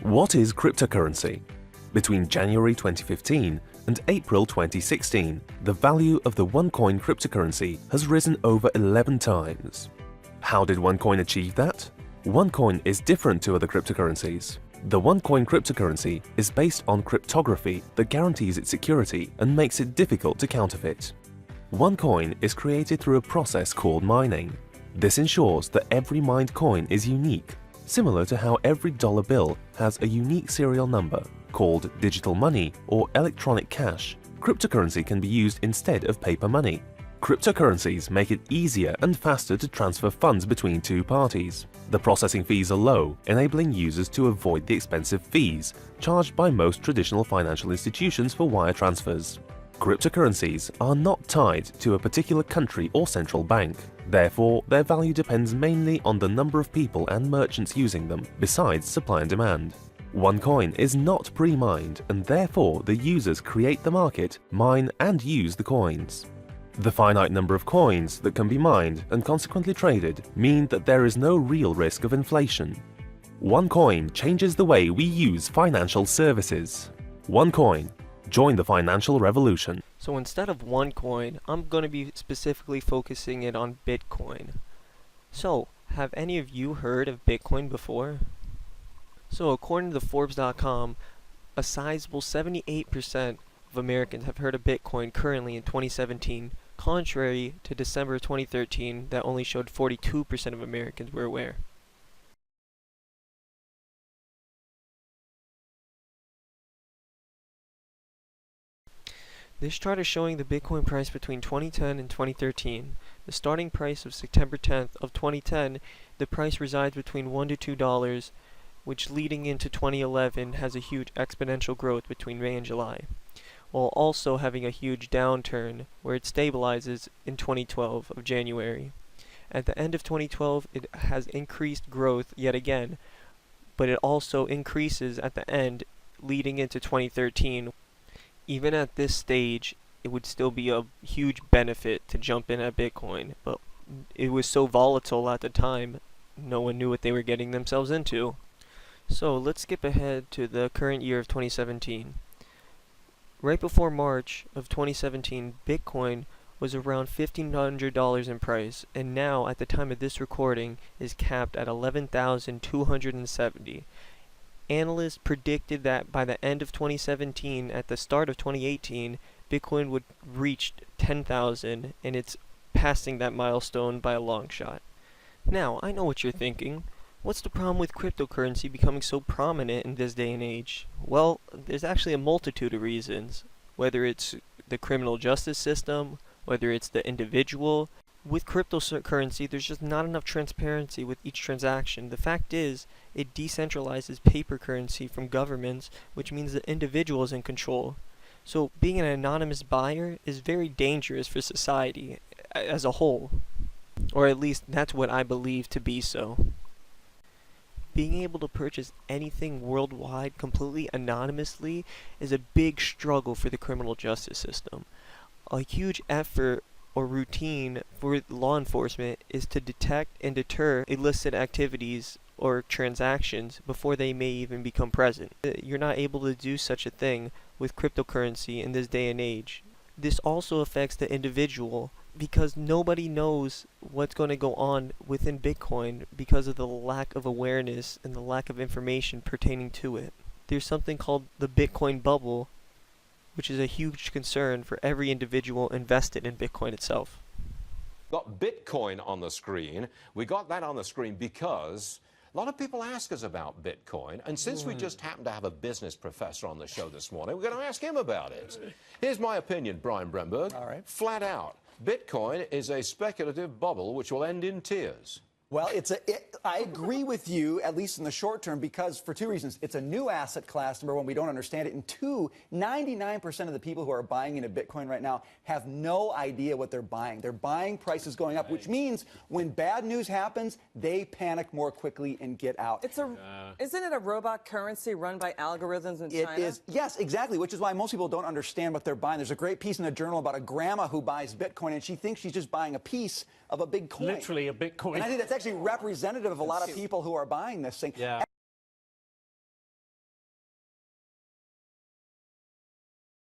What is cryptocurrency? Between January 2015 and April 2016, the value of the OneCoin cryptocurrency has risen over 11 times. How did OneCoin achieve that? OneCoin is different to other cryptocurrencies. The OneCoin cryptocurrency is based on cryptography that guarantees its security and makes it difficult to counterfeit. OneCoin is created through a process called mining. This ensures that every mined coin is unique, similar to how every dollar bill has a unique serial number. Called digital money or electronic cash, cryptocurrency can be used instead of paper money. Cryptocurrencies make it easier and faster to transfer funds between two parties. The processing fees are low, enabling users to avoid the expensive fees charged by most traditional financial institutions for wire transfers. Cryptocurrencies are not tied to a particular country or central bank. Therefore, their value depends mainly on the number of people and merchants using them, besides supply and demand. OneCoin is not pre-mined, and therefore the users create the market, mine and use the coins. The finite number of coins that can be mined and consequently traded mean that there is no real risk of inflation. OneCoin changes the way we use financial services. OneCoin. Join the financial revolution. So instead of OneCoin, I'm going to be specifically focusing it on Bitcoin. So, have any of you heard of Bitcoin before? So according to Forbes.com, a sizable 78% of Americans have heard of Bitcoin currently in 2017, contrary to December 2013 that only showed 42% of Americans were aware. This chart is showing the Bitcoin price between 2010 and 2013. The starting price of September 10th of 2010, the price resides between $1 to $2, which leading into 2011 has a huge exponential growth between May and July, while also having a huge downturn where it stabilizes in 2012 of January. At the end of 2012, it has increased growth yet again, but it also increases at the end leading into 2013. Even at this stage, it would still be a huge benefit to jump in at Bitcoin, but it was so volatile at the time, no one knew what they were getting themselves into. So let's skip ahead to the current year of 2017. Right before March of 2017, Bitcoin was around $1,500 in price, and now at the time of this recording is capped at $11,270. Analysts predicted that by the end of 2017, at the start of 2018, Bitcoin would reach 10,000, and it's passing that milestone by a long shot. Now, I know what you're thinking. What's the problem with cryptocurrency becoming so prominent in this day and age? Well, there's actually a multitude of reasons. Whether it's the criminal justice system, whether it's the individual. With cryptocurrency, there's just not enough transparency with each transaction. The fact is, it decentralizes paper currency from governments, which means the individual is in control. So being an anonymous buyer is very dangerous for society as a whole. Or at least that's what I believe to be so. Being able to purchase anything worldwide completely anonymously is a big struggle for the criminal justice system. A huge effort or routine for law enforcement is to detect and deter illicit activities or transactions before they may even become present. You're not able to do such a thing with cryptocurrency in this day and age. This also affects the individual because nobody knows what's going to go on within Bitcoin because of the lack of awareness and the lack of information pertaining to it. There's something called the Bitcoin bubble, which is a huge concern for every individual invested in Bitcoin itself. Got Bitcoin on the screen. We got that on the screen because a lot of people ask us about Bitcoin, and since we just happen to have a business professor on the show this morning, we're going to ask him about it. Here's my opinion, Brian Bremberg. All right. Flat out, Bitcoin is a speculative bubble which will end in tears. Well, I agree with you, at least in the short term, because for two reasons. It's a new asset class, number one, we don't understand it, and two, 99% of the people who are buying into Bitcoin right now have no idea what they're buying. They're buying prices going up, which means when bad news happens, they panic more quickly and get out. Isn't it a robot currency run by algorithms in China? It is, yes, exactly, which is why most people don't understand what they're buying. There's a great piece in the journal about a grandma who buys Bitcoin, and she thinks she's just buying a piece of a big coin. Literally a Bitcoin. And I think that's actually representative of a lot of people who are buying this thing. Yeah.